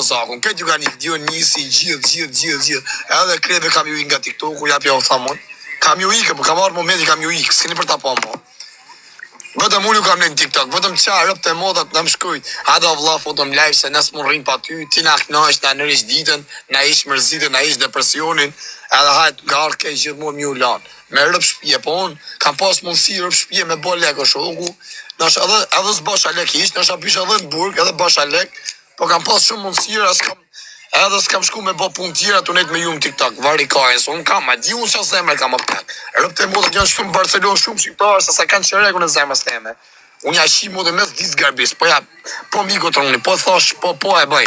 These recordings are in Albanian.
Kozakun. Këtë ju ka një video njësi gjithë. Edhe kreve kam ju nga TikToku, ja pja u thamon. Kam ju ikë, po kam marrë momenti kam ju ikë, s'keni për ta pa mo. Vetëm unë ju kam në TikTok, vetëm qa rëp të modat në më shkujt. Hada vlla foto më live se nësë më rrim pa ty, ti na knasht, na nërish ditën, na ish mërzitën, na ish depresionin, edhe hajt garë ke gjithë mu m'ju lanë. Me rëp shpje, po unë kam pas mundësi rëp shpje me bo lek o shoku, nësh edhe s'basha lek ish, nësh apish edhe në burg, edhe basha lek, po kam pas shumë mundësira, edhe s'kam shku me bo pun tjera të nejtë me ju në TikTok, vari kajnë, so unë kam, a di unë që zemre kam apëtak. Rëp të modat janë shumë Barcelona, shumë shqiptarë, se sa kanë qëreku në zemrës teme. Unë ja shi modë mes disë garbis, po ja, po miko të rëngni, po thash, po e bëj.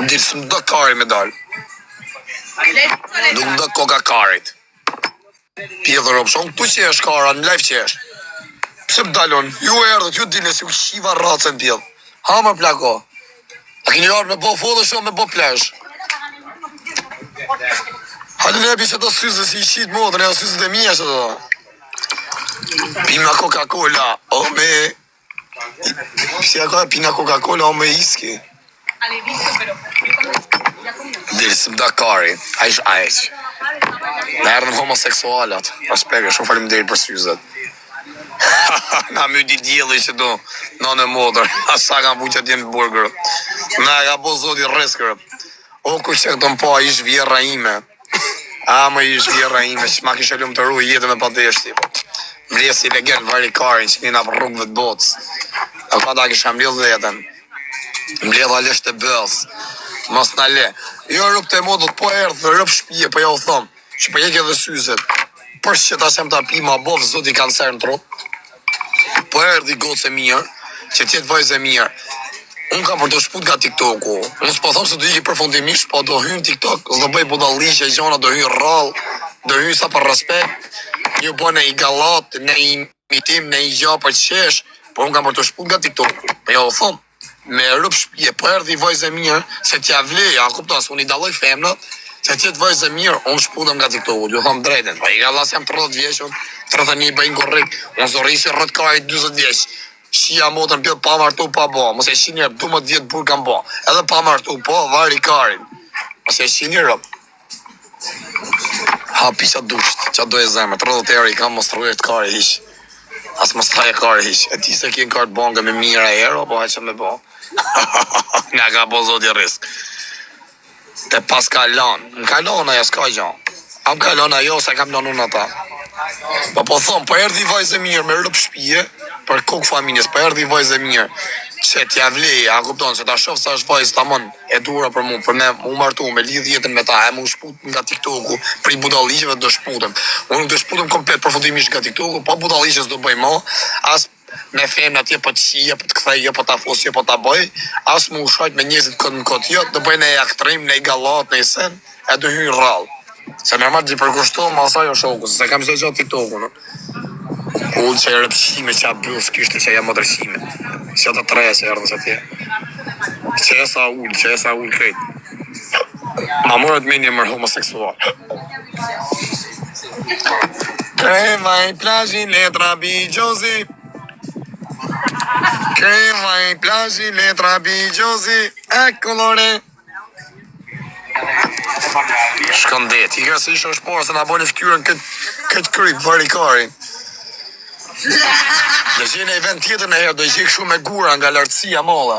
Ndilë, së më do kari me dalë. Nuk më do koka karit. Pjedhë ropë, shumë këtu që është kara, në live që është. Pse më dalon, ju e erdhët, ju dine si u shiva racën pjedhë. Ha më plako. A kini arë me bo Photoshop, me bo flash. Halë në epi që të syzë si i shqitë modën, e o syzët e mija që të. Pina Coca-Cola, o me... Si ako e pina Coca-Cola, o me iski. Dirë, së më da kari, a ish ajq. Në erdhën homoseksualat, pas peke, shumë falim deri për syzët. Na my di djeli që do, në në modër, asa kam pu që t'jem burgerë. Na ka po zoti reskërë. O, ku që këto më po, ish vjerra ime. A, më ish vjerra ime, që ma kishe lumë të ru jetën e padeshti. Mlje si legend vari karin që kina për rrugëve të botës. E pa ta kisha mlje dhe jetën. Mlje dhe lesht të bëllës. Mos në le. Jo rrëp të modët po erdhë, rrëp shpije, po ja u thomë. Që po jeke dhe syzet. Për që ta sem ta pi ma bovë, zoti kancer në trup. Po erdhë i gocë e mirë, që tjetë vajzë e mirë. Unë kam për të shput nga TikToku. Unë s'po thomë se do iki përfundimisht, po do hynë TikTok, s'do bëj budallishe, gjona, do hynë rralë, do hynë sa për respekt. Një bo në i galat, në i imitim, në i gja për qesh, po unë kam për të shput nga TikToku. Po ja u thomë, me rëp shpje, po erdhi vajzë e mirë, se t'ja vleja, a kuptas, unë i daloj femnat, se t'jet vajzë e mirë, unë shputëm nga TikToku, ju thomë drejten, po i galas jam 30 vjeqën, 31 bëjnë korrik, unë zorisi rrët karit 20 vjeq. Shia motën pjët pa martu pa bo, mëse shinjër 12 vjetë burë kam bo, edhe pa martu po, vari karin, mëse shinjër rëp. Ha pisha dusht, që do e zemë, 30 euro i kam mos të rrujët kari hish, as mos të haje kari hish, e ti se kjenë kartë bonga me mira euro, po haqë me bo. Nga ka bo zoti risk. Te pas ka lanë, në ka lanë aja s'ka gjanë, am ka lanë ajo se kam lanë unë ata. Po thomë, po erdi vajzë e mirë me rëp shpije, për kokë familjes, po erdi vajzë e mirë, që t'ja vleje, a kupton, që ta shofë sa është vajzë ta mën e dura për mu, për me mu martu, me lidh jetën me ta, e mu shput nga TikToku, për i budalisheve do shputëm. Unë nuk do shputëm komplet përfundimisht nga TikToku, po budalishes do bëj mo, as me femna tje po t'qije, po t'kthejje, po t'a fosje, po t'a bëj, as mu ushajt me njëzit këtë në këtë jo, do bëj në e aktrim, në i galat, në i sen, e do hynë rralë. Se normal t'i përkushtohë ma asaj o shoku, se kam zë gjatë TikToku, no? Ullë që e rëpshime që a bus kishtë që e jam më dërshime. Që të treja që e ardhës atje. Që e sa ullë krejt. Ma mërët me një mërë homoseksual. Krema i plazhi letra bigjozi. Krema i plazhi letra bigjozi. E kolore. Shkëndet, i ka se ishë është parë se nga bojnë ftyrën këtë kryp, varikarin. Do që në event tjetër në herë, do që shumë me gura nga lartësia molla.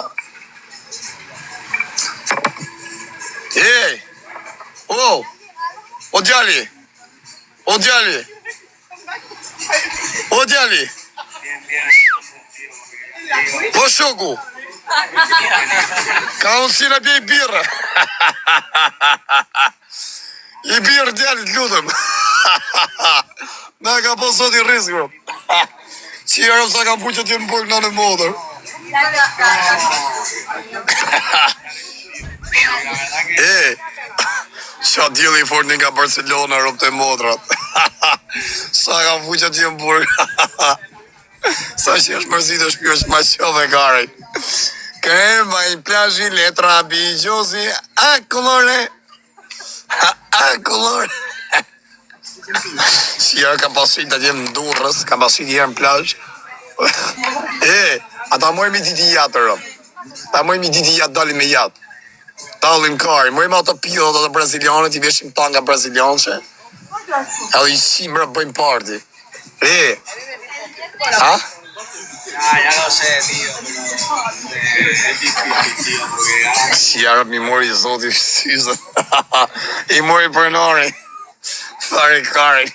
Ej! O! O djali! O djali! O djali! Po shoku! Ka unë si në bjej birë! I birë djalit lutëm! Na ka po sot i rizgë, që i arëm sa ka pu që t'jenë burg në në modër. Qa djeli i fort një ka Barcelona rëp të modrat. Sa ka pu që t'jenë burg. Sa që është mërzit është pjo është ma qove karej. Krema i plazhi letra bigjozi. A kolore. A kolore. Si jarë ka pasit të gjemë në durës, ka pasit të jenë në plajsh. Ata mojë mi titi jatë rëmë. Ta mojmë i diti jatë dalin me jatë. Tallim kari, mojmë ato pillat ato brazilianët, i veshim tanga brazilianëse. Edhe i si mërë bëjmë party. Ha? Ya lo sé, tío, pero es difícil, tío, porque Si arab mi mori zoti syzët. I mori pronari. Fare kari.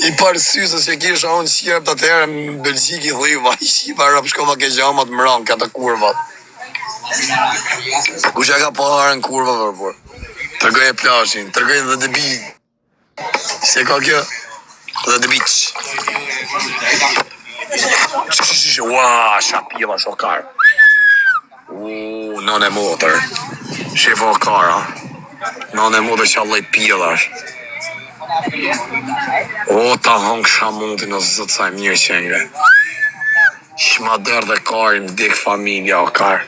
I parë syzës që kisha unë qirë të atëherë në Belgjiki dhiva, i shqipa arab shkova ke gjamat më ranë, këta kurvat. Kusha ka po harën kurva vërpor. Tërgoj e plashin, tërgoj dhe debi. Se ka kjo? Dhe debiq. Ua, shapila shokar. Non e motër. Shifo kara. Non e motër që allaj pilash. O, ta hongë shamuntin o zëtë saj mirë qengre. Shma dërë dhe karin dik familja o kar.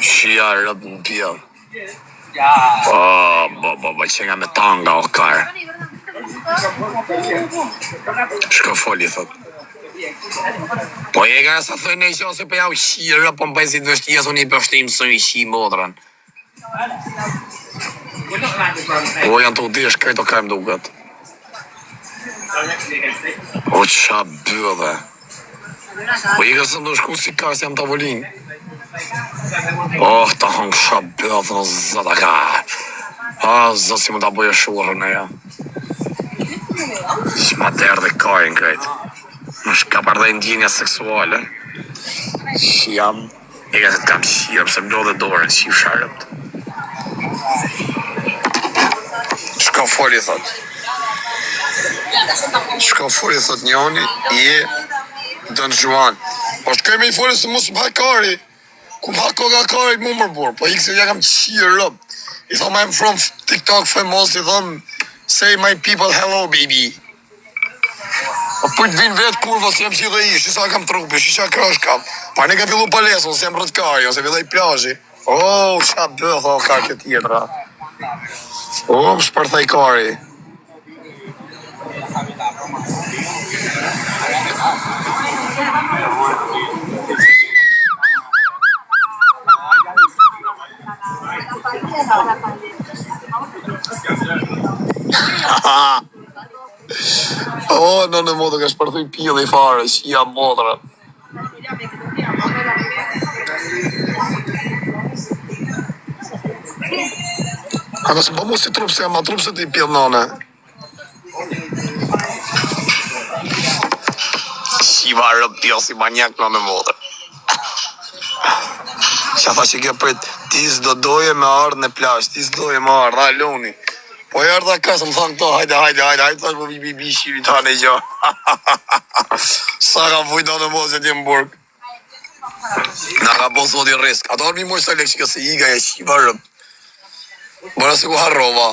Shia rëbë në pjellë. Bo, qenga me tanga o kar. Shko foli, thot. Po e ka sa thënë e qo se për jau shirë, po më bëjë të vështjes unë i përshtim së i shi modrën. O janë të udish, kajto kajmë duket. O qa bëdhe. Po i ka së ndëshku si ka si jam tavolin. Oh, ta hongë qa bëdhe në zëta ka. Zëtë si më ta bëjë shurën e ja. Shma derë dhe karin krejtë. Më shka përdhe ndjenja seksuale. Që jam e ka se të kam qia pëse më do dhe dorën që i sharët. Shka foli thot. Shka foli thot njoni i e Don Juan. Po shkoj me i foli se mos më haj kari. Ku më hako ka kari mu mërbor. Po i këse ja kam qia rëp. I thom I'm from TikTok famous. I thom say my people hello baby. Po për të vinë vetë kurva se jem që dhe ish, shisa kam trupi, shisha krash kam. Pa ne ka fillu palesën, se jem rëtkari, ose villaj plazhi. O, qa bëth, o, ka këtë tjetra. O, më shpërthaj kari. O, në modë ka shpërthuj pjellë i fare, që jam modra. A nësë më mu si trup se jam ma trup se ti pjellë nane. Shiva rëp pjellë si manjak në modë. Qa tha që ke prit, ti s'do doje me ardhë në plash, ti s'doje me ardhë, a luni. Po e ardha kasë, më thanë këto, hajde, tash po bi shiri tane i gjo. Sa ka fujta në mos e ti më burg. Nga ka po sot i risk. Ato armi moj sa lek që këse iga e shiva rëp. Bërë se ku harrova.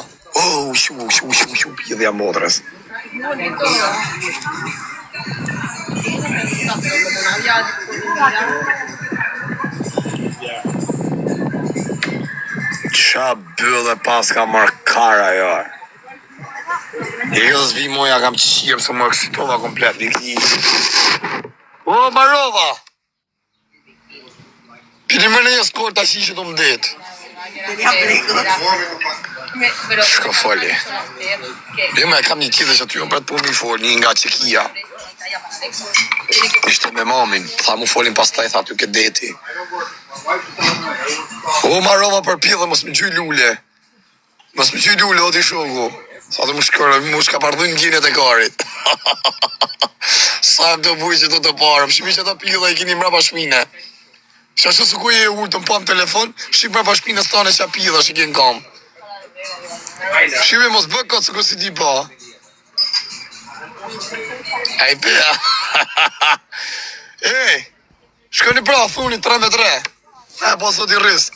Shu, pjedhja modrës. Qa bëllë pas ka marrë kara jo. I kësë vi moja kam qirë se më kësitova komplet një këni. O, Marova! Pini më në jesë kërë ta shi që të më detë. Shko foli. Bima e kam një tjetër që ty më për të punë i foli, një nga Qekia. Ishte me mamin, tha mu folin pas taj, tha ty ke deti. O, Marova për pjellë, mos më gjy lule. Mos më gjy lule, o t'i shoku. Sa të më shkërë, më shka pardhu në gjinet e karit. Sa më të bujë që të të parë, më shmi që të pjellë e kini mrapa shmine. Qa që su ku e ullë të më pam telefon, shqip mrapa shmine s'tane që pjellë që kjenë kam. Shqipe mos bëk këtë së kësi ti pa. Ej, pëja. Ej, shko një pra, thuni 3 E, po sot i risk.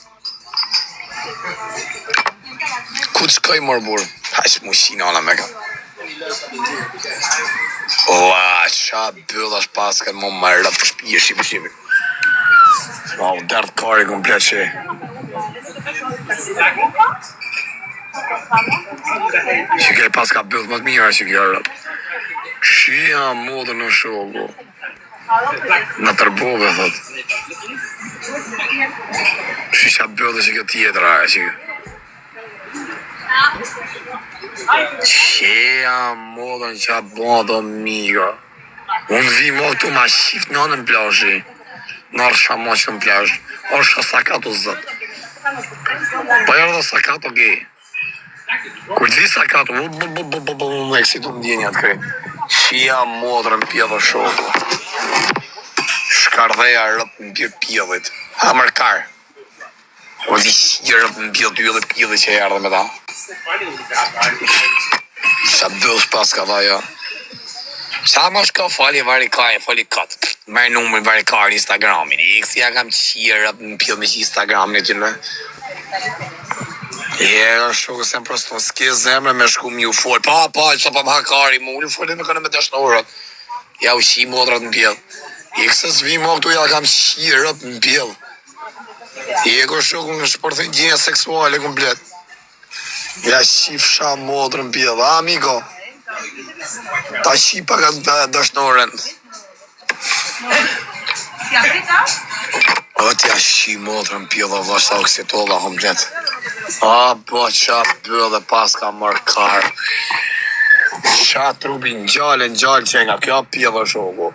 Ku të shkoj mërë burë? Haqë mu shinala me ka. Ua, qa bëllash pas këtë më më rëpë shpije, shqipi. Ma u dërtë kari komplet që. Që kej pas ka bëllë më të mira që kja rëpë. Shia modë në shoku. Në tërbove, thot. Shisha bëllë që këtë tjetëra, që Qeja modën që a bëdo miga. Unë vi mo këtu ma shift në anën plazhi. Në arsha ma që në plazh. Arsha sakato zët. Po e rëdo sakato gej. Kur të vi sakato, me kësi të ndjenja të krej. Qeja modrën pjevë shokë. Shkardheja rëp në pjevë pjevët. Hamërkar. O di qirë rëp në pjevë pjevë që e ardhe me ta. Sa bëllës pas ka dha jo. Sa më shko fali varikaj, fali katë. Merë numër varikaj në Instagramin. I kësi ja kam qirë në pjellë me që Instagramin e ty në. Shukë se më prosto, s'ke zemre me shku mi u folë. Pa, që pa më hakari mu, u folë me kënë me dëshnorët. Ja u qi modrat në pjellë. I këse s'vi më këtu ja kam qirë në pjellë. Shukë në shpërthën gjenja seksuale komplet. Ja shifsha modrën pjellë, amigo. Ta shipa ka të dëshnoren. O t'ja shi modrën pjellë, vashta o kësi tolla komplet. Po qa bëllë pas ka mërë karë. Qa trupin gjallë që nga kjo pjellë shoku.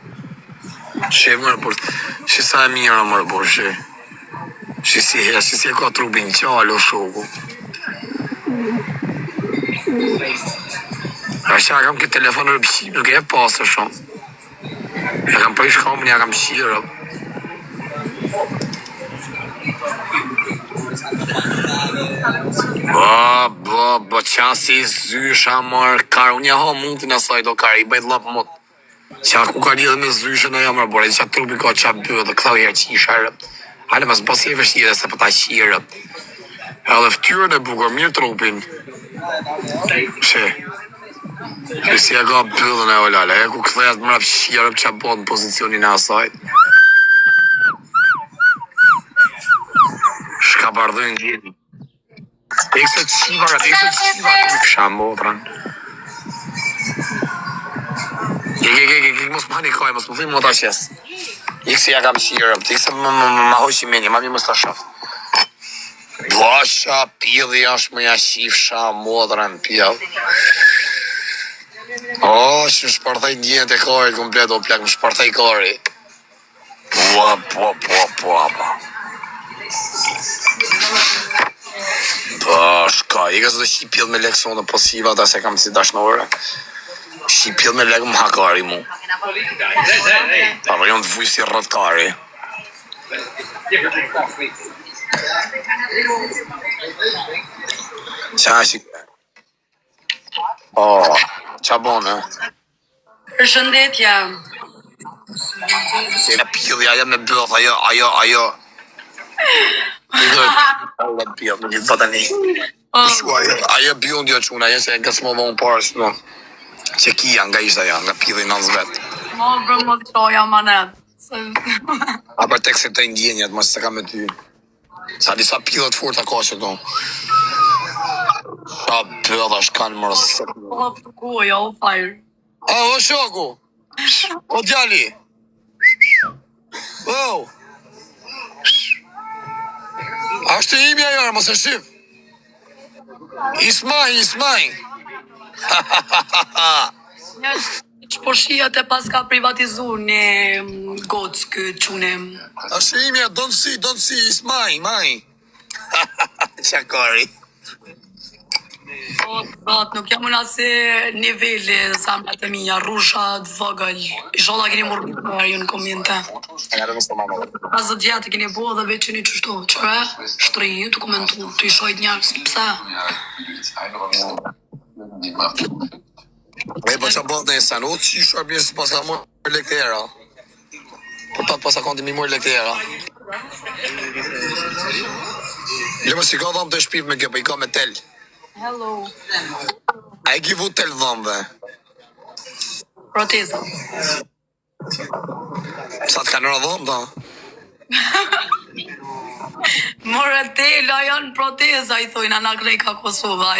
Që mërë për, që sa e mirë mërë për që. Që si e ka trupin gjallë o shoku. Që kam këtë telefon në rëpëshim, nuk e pasë shumë. E kam për ishë kamën, ja kam shirë. Bo, qasi zysha mërë karë. Unë ja ha mundin asaj do karë, i bëjt lapë mot. Qa ku ka lidhe me zysha në jamër, bore, qa trupi ka qa bëdhe, dhe këthau herë që i shërët. Hale, mas basi e vështire se për ta shirët. Edhe ftyrën e bukur, mirë trupin. Që si e ka bëllën e olale, e ku këthejat më rap shirëp që po në pozicionin e asajt. Shka bardhën gjeni. Ekse qivarat. Pësha modran. Mos më hanikaj, mos më thimë më ta qes. Ekse ja kam shirëp, ekse më hoqi menje, ma mi më sta shaf. Blasha, pjellë ashtë më ja shifsha modran pjellë. Që më shparthaj ndjenët e kari komplet, o plak, më shparthaj kari. Po. Shka, i ka zë shqipjell me lekë sonë posiva, ta se kam si dashnore. Shqipjell me lekë më hakari mu. Pa për jonë të vuj si rrët kari. Qa shqipjell? Qa bonë, Përshëndetje. Se në pjellë, ajo me bëth, ajo. Ajo pjellë, nuk i të të një. Ajo bjond jo quna, ajo se e nga s'mo vonë parë, shno. Që kia nga ishta ja, nga pjellë i nëzë vetë. Mo bërë më të qoja manet. A për tek se të indjenjat, ma se ka me ty. Sa disa pjellët fort a ka që do. Sa bëdha shkanë më rësë. Po të kuja, o fajrë. O shoku! O djali! Ashtë e imi ajo, mos e shif. Ismaj. Që po shijat e pas ka privatizu në gocë këtë qunem. Ashtë e imi ajo, don't see, ismaj. Qakari. Po, nuk jam unë asë nivelli zamrat e mija, rushat, vëgëll. Isholla keni mërë ju në komente. Asë gjatë keni bo dhe veç një qështu, qëre, shtri, të komentu, të ishojt njarës, pëse? Po që bëndë në esan, o që i shërë njërës pas ka mërë lektera. Për pat pas akonti mi mërë lektera. Lëmë si ka dhamë të shpip me këpë, i ka me tel. Hello. A e ki vu tel dhamë dhe? Proteza. Sa të kanë rëdhëm da? More tela janë proteza, i thojnë anak rejka Kosova.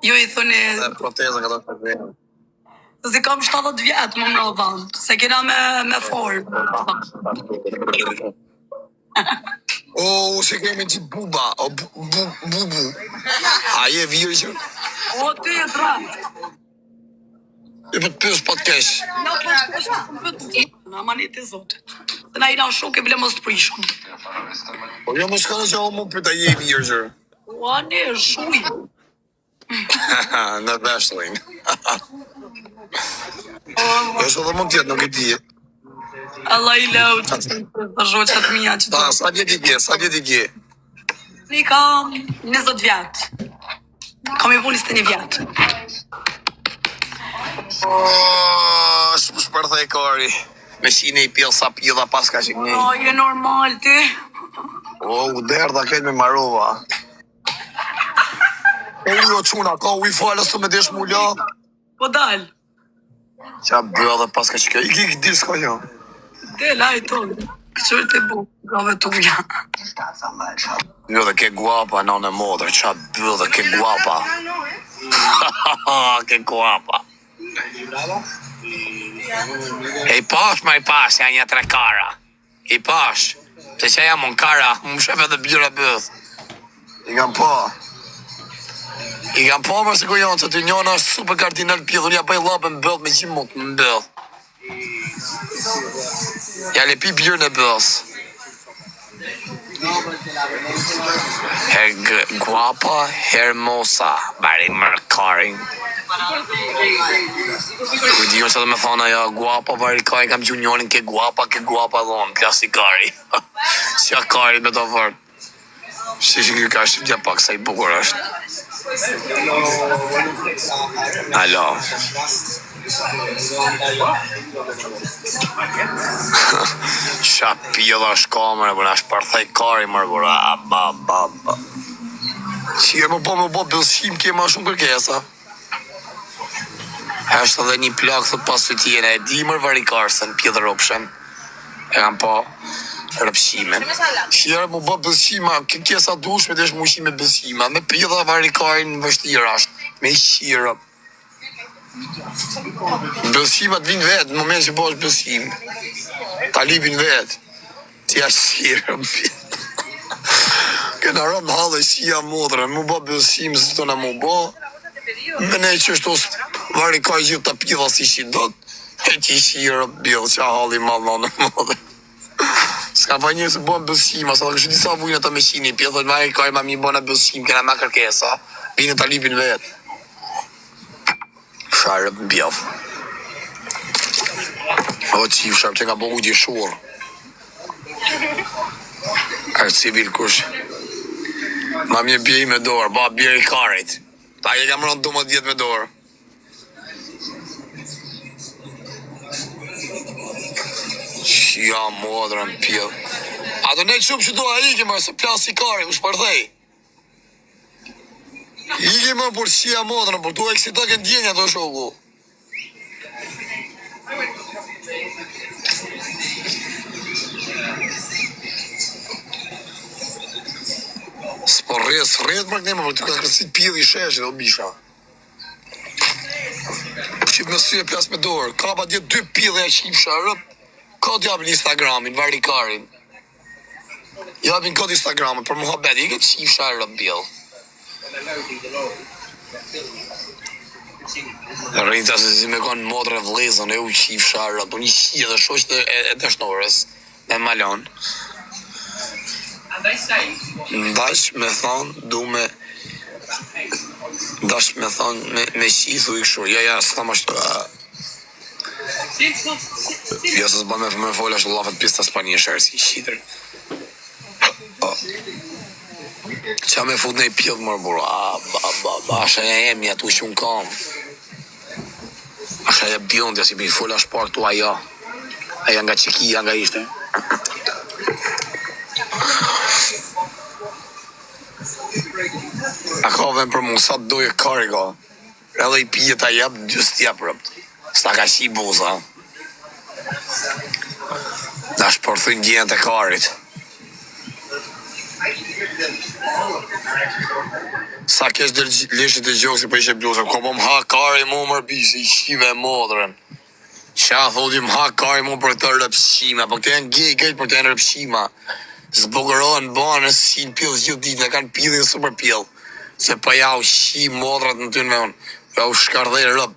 Jo i thone... Proteza nga të të vejnë. Si kam 70 vjetë më mradhan, se kena me forë. O, se kemi ti buba, o bubu. A je virgjën? O, ty e tratë. E për të pës pa të kesh. Ja, po të kesh, në amanit e zotit. Se na i na shok e bile mos të prishëm. Po jo mos kanë që o mu për të je virgjën. O, anë e shuj. Në veshlin. Jo së dhe mund tjetë, nuk e ti. Allah i lau që të zhoqat mija që të... Sa vjet i gje? Ni kam 20 vjetë. Kam i bu 21 vjetë. Shpërthej kari. Me shine i pjellë sa pjella pas ka që një. O, je normal ti. O, u derda këtë me marova. O, jo quna, ka u i falës të me desh mulla. Po dal. Qa bëllë dhe pas ka që kjo. I ki këtë s'ka jo. Del, aj tonë. Këqër të bu, grave të uja. Jo dhe ke guapa, në në modrë. Qa bëllë dhe ke guapa. Ke guapa. E i pash, ma i pash, janë një 3 kara. I pash. Të që jam unë kara, më shef edhe bjyra bëth. I kam pa. I kam pa më se ku janë, që të njëna është super kardinal pjedhur, ja bëj labë më bëth me që mund më bëth. Ja le pi bjyrë në bëth. Her guapa, hermosa, bari mërkarin. Ku di se dhe me thona ja guapa vari kari kam gjunjonin ke guapa dhon klasikari. Qa kari me të vërë. Shishë kjo ka shqipja pak sa i bukur është. Alo. Qa pjella është kamere, për në është përthej kari mërgura. Ba. Qire më po bëllshim ke ma shumë kërkesa. Heshtë edhe një plak thot pas të tjene e dimër varikarësën, pjedhë rëpshen. E kam po rëpshimen. Qire më bë bëllshima, kesa dushme të është më ushime bëllshima. Me pjedhë varikarin në vështirë ashtë, me shqirë. Bëllshimat vinë vetë, në moment që po është bëllshim. Talibin vetë. Tja shqirë. Këna rëmë halë e shia modrë, më bë bëllshim së të në më bë. Me ne që është osë varikaj gjithë të pjedha si shidot, e që shirë bjellë që halli malë në modrë. Ska pa një se bënë bëllshima, sa të kështë disa vujnë të me shini, pjedhën varikaj ma mi bënë bëllshim, kena me kërkesa, vinë talibin vetë. Sharë më bjellë. O qifë sharë që nga bëgu gjë shurë. Arë civil kush. Ma mje bjej me dorë, ba bjej i karit. Ta je kam rënë 12 me dorë. Qia modrën pjellë. A do ne qumë që do a iki mërë, se plas i karit, më shpërthej. Iki më për qia modrën, për tu e kësi të kënë djenja të shoku. S'po rrët më kënema, për të ka kërësit pjedhë i sheshë dhe bisha. Qip me sy e plas me dorë, ka pa djetë 2 pjedhë e qifsha, rëp. Ka t'japin Instagramin, varikarin. Japin kod Instagramin, për muhabet, i këtë qifsha e rëp bjellë. Rrinta se si me konë modre vlezën e u qifsha e rëp, një qie dhe shoqët e dëshnorës, me malon. Ndash me thonë, du me... Ndash me thonë, me qithu i këshur, ja, së thamë ashtu... Ja, se s'ba me folë ashtu lafet pista s'pani e shërë si qitër. Qa me fut në i pjellë mërë bura, asha ja jemi atu që unë kam. Asha ja bjondja si për folë ashtu pak tu aja. Aja nga qekia nga ishte. A ka vend për mu, sa të doje kari ka. Edhe i pije ta jep, 2 stjep rëpt. Sta ka shi buza. Da shpërthyn gjenë të karit. Sa Sa kesh dhe lishit e gjoksi për ishe bluzën. Ko po m'ha kari mu mërë bisi, i shive e modrën. Qa thotim ha kari mu për të rëpshima, po këtë janë gej këtë për të janë rëpshima. Zbogërohen banë, si në pillë gjithë ditë, në kanë pillin super pillë. Se pa ja u shi modrat në ty në me unë, ja u shkardhej rëp.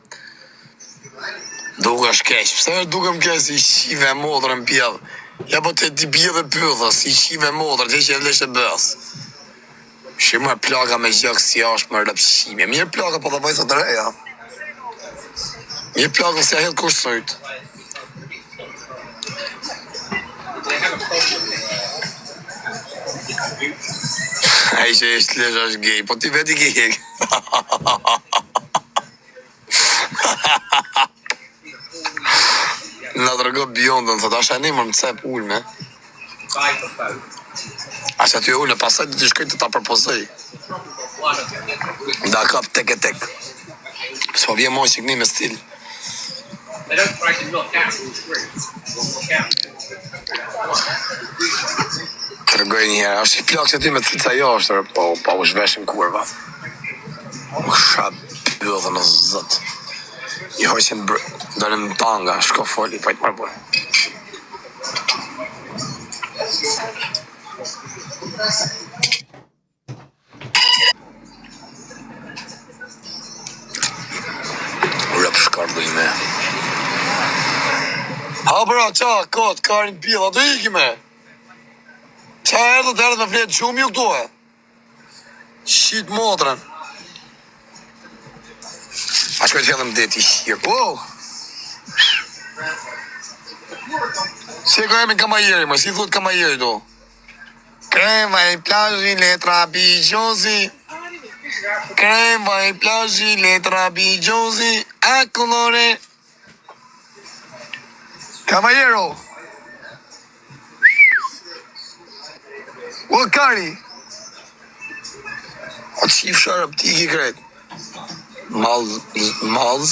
Duke është keq, pëse duke më keq si shive e modrën pillë. Ja po të ti bje dhe pëthës, si shive e modrën, që e vlesh e bës. Shimë e plaka me gjak si ashtë më rëpshime. Mirë plaka po të bajtë të reja. Mirë plaka si a hetë kursojt. A i që ishtë lesh është gej, po ti veti gej. Në të rëgë bjondën, thot, asha një më cep ullme. Asha ty ullme, pasaj të të shkojt të ta përpozoj. Da kap tek e tek. Së po vje moj që këni me stil. Kërgoj njëherë, është i plak që ty me cica jo është, po u shveshim kurva. U shab bëdhe në zët. I hoqen dërim tanga, shko foli, pa i të marë bërë. Rëp shkardu i me. Ha bra, qa, kot, karin pila, do iki me. Qa erdhë të erdhë me fletë shumë ju këtu e? Shqit motrën. A shkoj të fillëm dhe ti shqirë. Wow! Si e kërëmi kamajeri, më si thot kamajeri do? Krema i plazhi, letra bigjozi. Krema i plazhi, letra bigjozi. A colore. Kamajero! O kari! O qif sharëp ti ki kretë. Mazlum.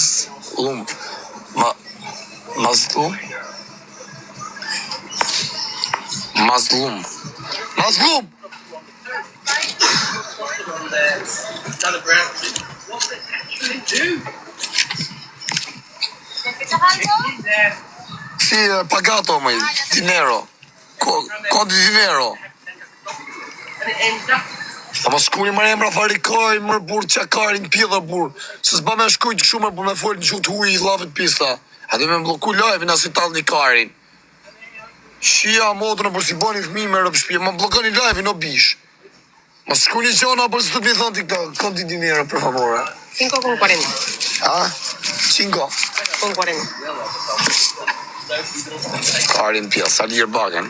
Si pagato me dinero. Con dinero. A ma shkuni më emra farikaj, mërë burë që karin pjeda burë. Se s'ba me shkuj të shumë për me folë në gjutë huj i lavit pista. A dhe me mbloku lajvin as i talë një karin. Shia modrën për si bani fmi me rëpë shpje, ma blokani lajvin o bish. Ma shkuni qona për së të mi thonë t'i këta, konti dinero, per favore. 5,40. Ha? 5? Con 40. Karin pjeda, sa lirë bagen.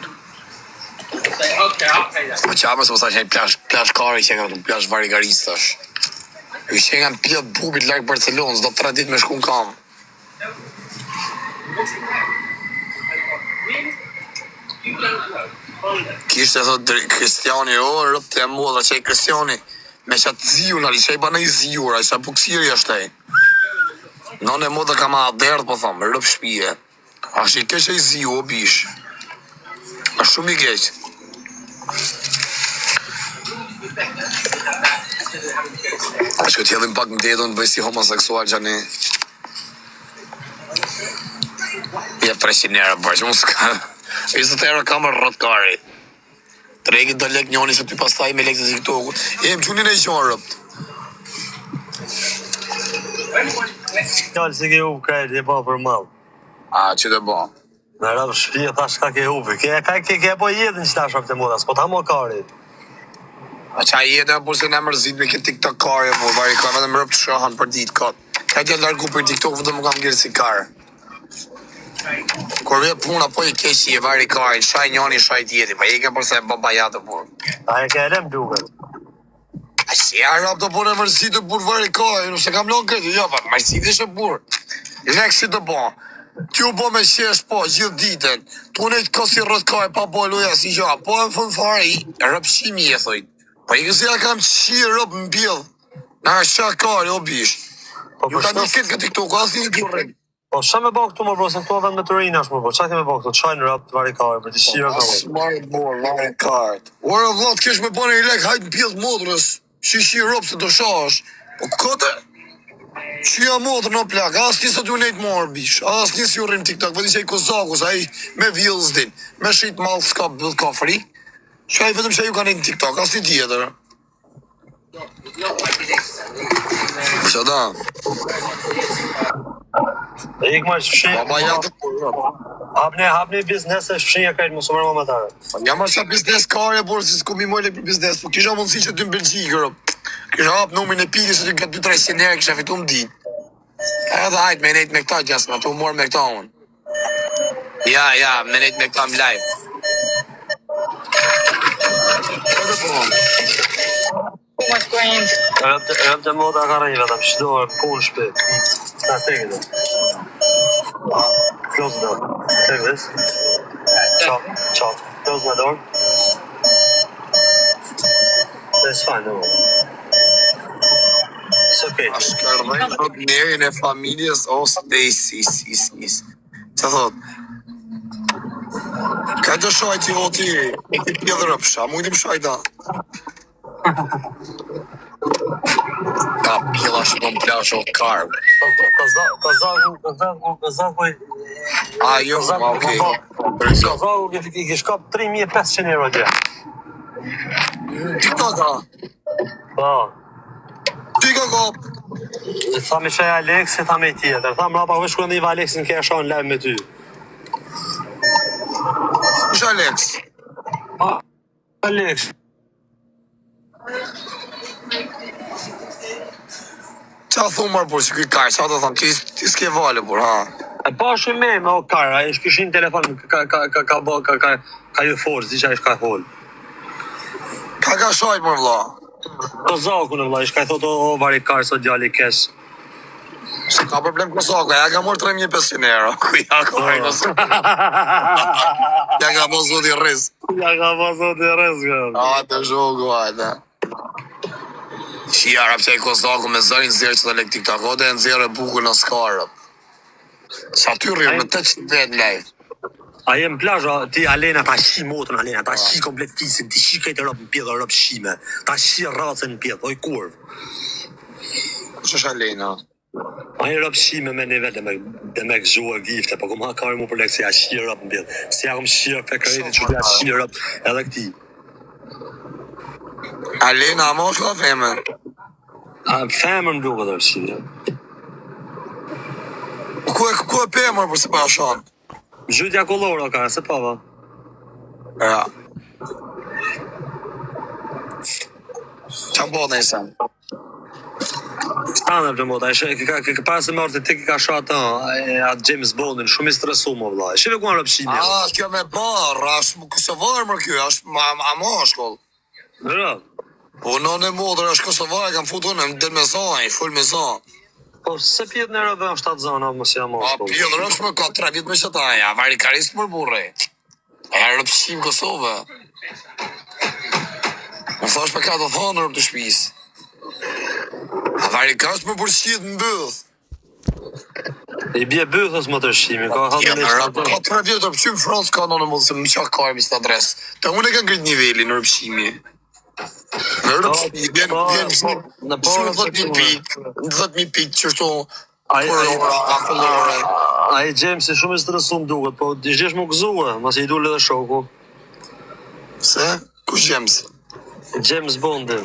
Po qabës po sa që plash kari që e ka të plash varigaristash. Ju që e nga në pjët bubit like Barcelonës, do 3 dit me shku në kam. Kishte e thot Kristiani, rëp të e modra që e Kristiani, me qatë ziur, që e ba në i ziur, që e buksiri është e. Nën e modra ka ma adert, po thamë, rëp shpije. A që i kesh e i ziur, o bish. A shumë i keq. A që t'jellim pak më dedon bëj si homoseksual që një. Jep 300 njerë bërë që mu s'ka. 20 euro ka më rrët kari. Tregit do lek njoni se ty pastaj me lek të TikTokut. E më qunin e qonë rëpt. Fjallë si ke u krejt e ba për malë. A, që të bo? Në rrëpë shpije thash ka ke upi. Ke po jetën që ta shok të moda, s'po ta mo karit. A qa jetë e por se në mërzit me këtë TikTok kare, por vari ka me dhe më rëpë të shohan për ditë këtë. Ka t'ja largu për TikTok, vëtë më kam gjerë si kare. Kur vje puna po i keqi e vari kare, shaj njani, shaj tjeti, pa i ke përse e baba jatë por. A e ke elem duke. A si a rap të por e mërzit e por vari kare, nëse kam lon këtë, jo pa, mërzit ishe por. Lek si të po. T'ju po me qesh po, gjithë ditën. Tu nejtë ka si rrët kaj pa po loja si gja. Po e më fund fare i rëpshimi e thojt. Po i kësi ja kam qi rëp në bjell. Në asha kari o bish. Ju ka një këtë këtë TikTok, asë një këtë. Po qa me bo këtu më bro, se këtu edhe me të rinë ashtë më bro. Qa ke me bo këtu, qaj në rap të vari kare, për të shira kare. Smart boy, vari kare. Ora vlat, kesh me bane i lek, hajtë në pjellë modrës. Shishi ropë se do shosh. Po kote? Që jam modër në plak, as një sot ju nejtë morë bish, as një si u rrim TikTok, vëdi që i Kozakus, a i me villës din, me shrit malë s'ka bëllë ka fri, që a i vetëm që ju ka nejtë në TikTok, as një tjetër. Që da? E ik ma shfshinja. Baba jatë Hapni biznes e shfshinja kajtë mos mërë më tare. jam ashtë biznes kare, por si s'ku mi mojle për biznes, po kisha mundësi që ty në Belgjikë, kisha hapë numrin e pikës që ty ka 2-300 njerë, kisha fitu më ditë. Edhe hajt me nejtë me këta gjasë, me të u morë me këta unë. Ja, me nejtë me këta më live. Edhe po. Rëmë të moda ka rejnë vetëm, shidojë, punë shpet. Ta take it. Close the door. Take this. Ciao. Close my door. It's fine, no. It's okay. A shkardhej thot njerin e familjes ose sis. Që thot? Ka të shoj ti voti, e ti pjedhë rëpsha, mujtë më shoj da. Ka pjela shko më plash o karë. Kazaku A, jo, okej. Kazaku ki shkap 3.500 euro dje. Ti ka da? Po. Ti ka kap? Tha me shaj Alexi, tha me tjetër. Tha më rapa vëshkru në i Alexin ke shon live me ty. Kush Alex? Alex. Qa thumar por që kuj karë, qa të thamë, ti s'ke vale por, ha? E pashu me o kara, e shkishin telefon, ka ju forës, di që a ishka folë. Ka shajt mër vla? Kazaku në vla, ishka i thotë o vari karë, so djali kes. S'ka problem Kozaka, ja ka morë 3.500 euro. Ja ka morë Kozaka. Ja ka po zoti rriz. Ja ka pasot e rezga. A, të zhogu, ajde. Shia, rapë që e Kozaku me zërin zirë që të lek TikTok-ote e nëzirë e bukur në skarë. Sa ty rrirë me 800 vetë lejtë. A jem plazha, ti Alena ta shi motën, Alena ta shi komplet fisin, ti shi kajtë rëpë në pjedhë, rëpë shime, ta shi racën në pjedhë, oj kurvë. Që është Alena? A i rëpë shime me një vetë dhe me gëzhua gifte, po këmë hakari mu për lekë se ja shi rëpë në pjedhë, si ja këmë shi rëpë e kërëti që ja shi rëpë edhe këti. Alena, a moshka femër? Femër më duke dhe shime. Ku e pëmër për se pa shanë? Zhytja kolora ka, se pava. Ja. Qa po në isem? Standard për mota, ka parë se më orë të ti ka shatë atë James Bondin, shumë i stresu më vla. Shive ku në rëpshimi. Kjo me barë, ashtë Kosovarë mërë kjo, ashtë a moshkoll. Rë. Po në në modër është Kosovarë, kam futu në dhe me zaj, full me zaj. Po se pjetë në rëve në 7 zona, më si jam A pjetë rëpsh me ka 3 vit me qëtaja, vari karisë mërë burre. E rëpshim Kosovë. Më thash me ka të thonë rëpë të shpisë. A vari kash me përshqit në bëth. I bje bëthës më të rëshimi, ka hatë në Ka 3 vjetë rëpshim në Fransë ka në mundë se më qa karmi së të adres. Të unë e ka ngrit nivelli në rëpshimi. Në rëpshimi, vjen në 10.000 pikë që shto përora, afullore. A i James e shumë i stresu më duket, po i gjesh më gëzue, mas i dule dhe shoku. Se? Kush James? James Bondi.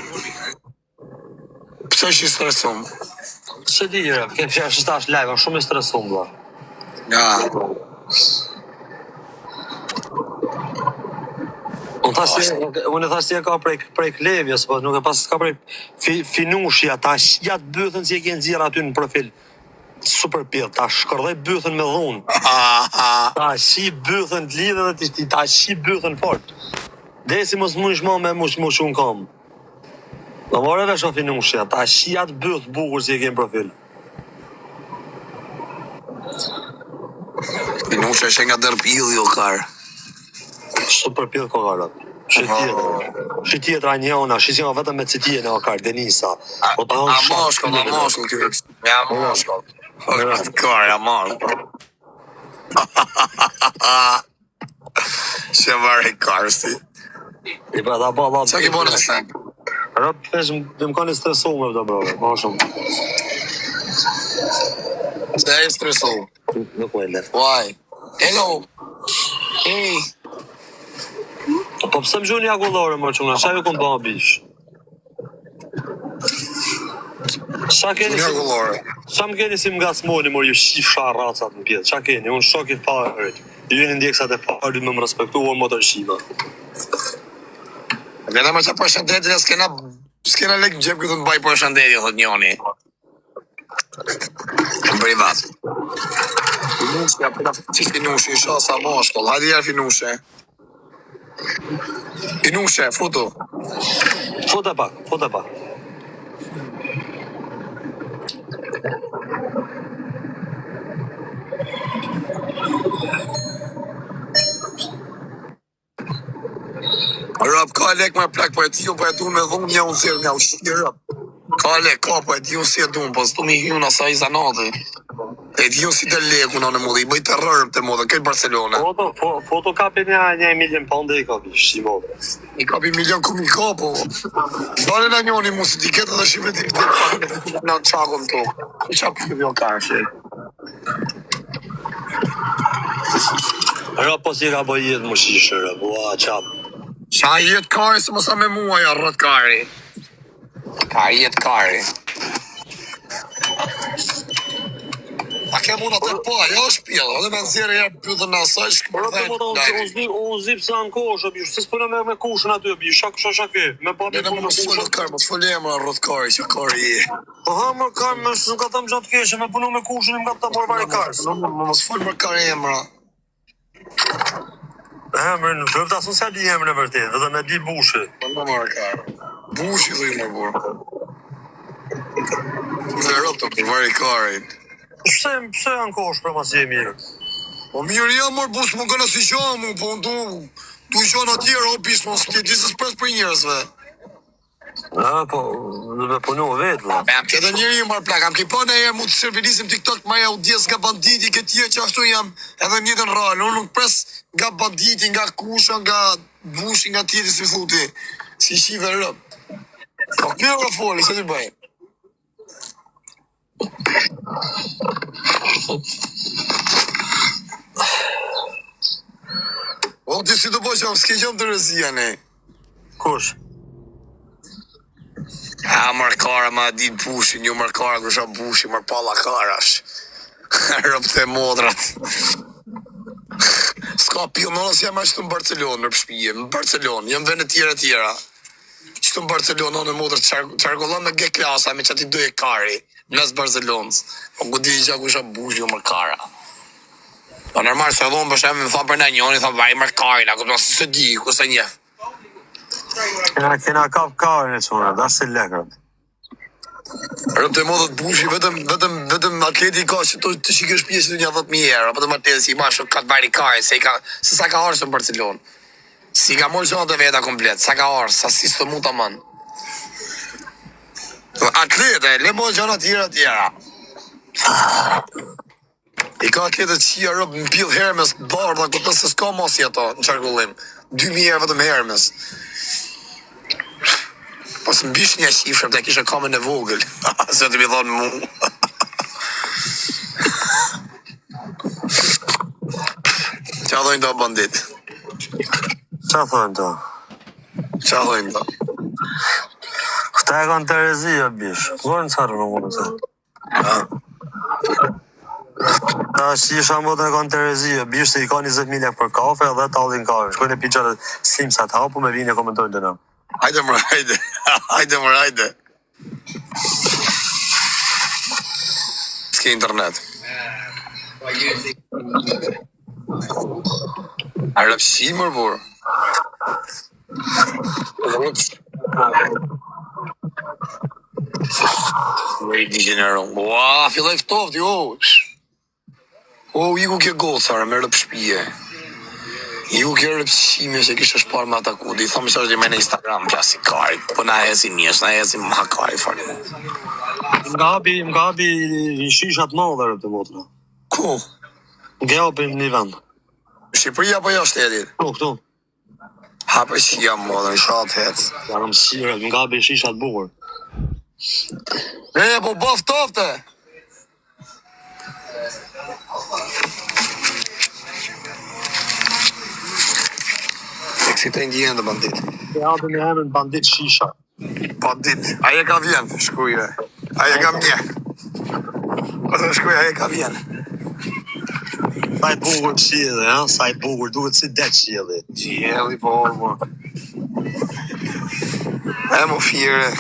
Pse është i stresum? Se di jere, kem që është tash live, shumë i stresu më. Ja. Unë e thashtë e ka prej klevjes, po nuk e pas ka prej finushja, ta shjat bëthën si e kënë zira aty në profil. Super pjellë, ta shkërdhej bëthën me dhunë. Ta shi bëthën të lidhe dhe ta shi bëthën fort. Desi mos mu shmo me mu shumë kam. Në more vesh o finushja, ta shi atë bëthë bukur si e kënë profil. Finushja është nga dërpilli o karë. Super pjellë ko karat. Shi tjetra njona, shi si nga vetëm me citije në akar, Denisa. A moshkoll kjo. Ja moshkoll. Kare, a moshkoll. Që varë i karë si. I pa da ba. Qa ki bërë në sen? Rap pesh më kanë stresuar me këto brave, ma shumë. Se e stresu. Nuk më e lef. Why? Hello. Hey. Po pse më gjuni akullore, më quna, qa ju kom bëha bish? Qa keni si... Qa më keni si mga smoni, mor ju shifsha racat në pjetë, qa keni, unë shokit parët. Ju jeni ndjeksat e parët me më respektuar më të shima. Vena më që përshëndetje, s'kena lek në gjep këtë të mbaj përshëndetje, thot njoni. Në privat. Finushe, apëta që finushe, isha sa moshkoll, hajde jarë finushe. Finushe, futu. Fote pak. Rap, ka lek me plak, po e tiju, po e du me dhunë një unë thirë nga ushqirë, rap. Ka lek, ka, po e tiju si e du, po s'tu mi hyun asa i zanati. E tiju si të leku në modë, i bëj të rërëm të modë, këtë Barcelona. Foto kapi një milion pound e i kapi, shi modë. I kapi milion ku mi ka, po. Dale në njoni mu si ti ketë dhe shime ti këtë në qakon të. I qa për kjo kashë. Rap, po si ka bëj jetë më shishë, rap, ua, qap. Qa jetë kari se më sa me mua ja rrët kari. Ka jetë kari. A ke muna të pa, jo është pjellë, edhe me nëzirë e pythën në asaj, Unë zip se anë koshë, bish, se s'pëna me kushën aty, bish, shake, me pa Bene më mësë folë kari, më s'folë e më rrët kari, që kari je. Aha, më kari, më s'në ka të më gjatë keshe, me punu me kushën, më ka të morë vari karës. Më mësë folë më kari e mëra. Emër, në vërta së nëse di emër në vërtet, dhe me di bushi. Më marë kari. Bushi dhe i më burë. Dhe rrët të përvari kari. Pse janë koshë për mas je mirë? Po mirë jam mërë busë më gëna si qamu, po në du i qanë atjera o pisë, mos të gjithës pres për njërësve. Po, dhe me punu vetë, la. Jam këtë njëri marë plak, am ki pa në erë mu të servilisim TikTok të marja audies nga banditi, këtë tje që ashtu jam edhe një të në rralë, unë nuk pres nga banditi, nga kusha, nga bushi, nga tjeti si thuti, si shive rëp. Po kjo rë foli, se të bëjmë. O, ti si të po që s'ke qëmë të rëzia, ne. Kush? A, mërkara ma dit bushin, ju mërkara kërësha bushin, mër pala karash. Rëp të modrat. Ska pio, nënës jam ashtu në Barcelonë, në përshpije, në Barcelonë, jam vene tjera. Qëtu në Barcelonë, në modrat, qargollon me ge klasa, me që ati doje kari, mes Barcelonës. Po ku di që ku isha bushin, ju mërkara. Po nërmarë se dhonë për shemë, më tha për në njoni, tha vaj mërkarin, a këtë se di, ku se njef. Kena kap karin e quna, da si lekrat. Rëp të modët bushi, vetëm atleti ka që të shikësh pjesë të një 10.000 euro, vetëm atleti si ma shumë ka të bari karin, se sa ka arë në Barcelonë. Si ka morë gjonë të veta komplet, sa ka arë, sa si së të mu të manë. Atlete, le morë gjonë tjera. I ka atletet qia rëp në pil Hermes bardha, këtë se s'ka masi ato në qarkullim. 2.000 euro vetëm Hermes. Pas më bish një shifrëm të kisha kamen e vogël. Se të mi thonë mu. Qa dhojnë do bandit? Qa thojnë to? Qa dhojnë do? Këta e kanë Terezia, bish. Zojnë qarë në mundë të. Ta që isha mbot e kanë Terezia, bish se i ka 20.000 lek për kafe dhe tallin kafe. Shkojnë e piqare simsat hapu me vini e komentojnë të në. Hajde mërë, hajde. S'ke internet. A rëpsi mërë burë? Në i digeneron. Ua, filloj ftoft, jo. O, iku ke gocare, me rëpshpije. Ju kërë rëpshime që kështë shpar me ata ku, di thomë që është me në Instagram, kja si kari, po na hezi mjesh, na hezi ma kari, fari. Më ka hapi shishat madhe rëp të motra. Ku? Nga hapi një vend. Shqipëria po jo shtetit? Këtu. Hapë shia modën, shatë hec. Ja kam sire, nga be shisha të bukur. Po bof tofte! Si të ndjenë dhe bandit. Ja dhe me emën bandit shisha. Bandit, aje ka vjen, shkuje. Aje ka mje. Ose shkuje, aje ka vjen. Sa i bukur qielli, ha? Sa i bukur, duket si det qielli. Qielli, po. E mu fire.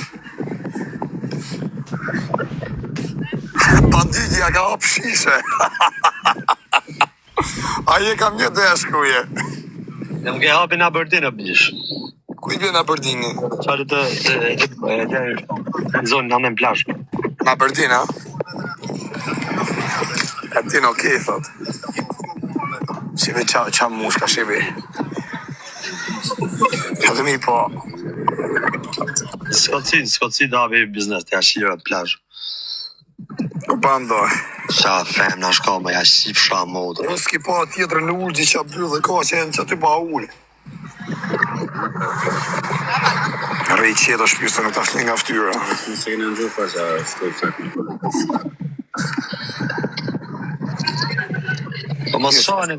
Bandit ja ka hap shishe. Aje ka mje dhe shkuje. Dhe më ke hapi në Aberdeen o bish. Ku i bje në Aberdeen? Qare të zonë në amen plash. Në Aberdeen, ha? E ti në okej, thot. Shive qa mushka, shive. Ka të mi, po. Skotësi da hapi biznes të jashira të plash. Bando. Qa fem në shkama, ja shqip sha modë. O s'ki pa tjetër në ullë që bëllë dhe ka që e në që ty pa ullë. Rej qeto shpjusë në tash nga ftyra. Se kënë në gjufar që shkoj që Po mos qani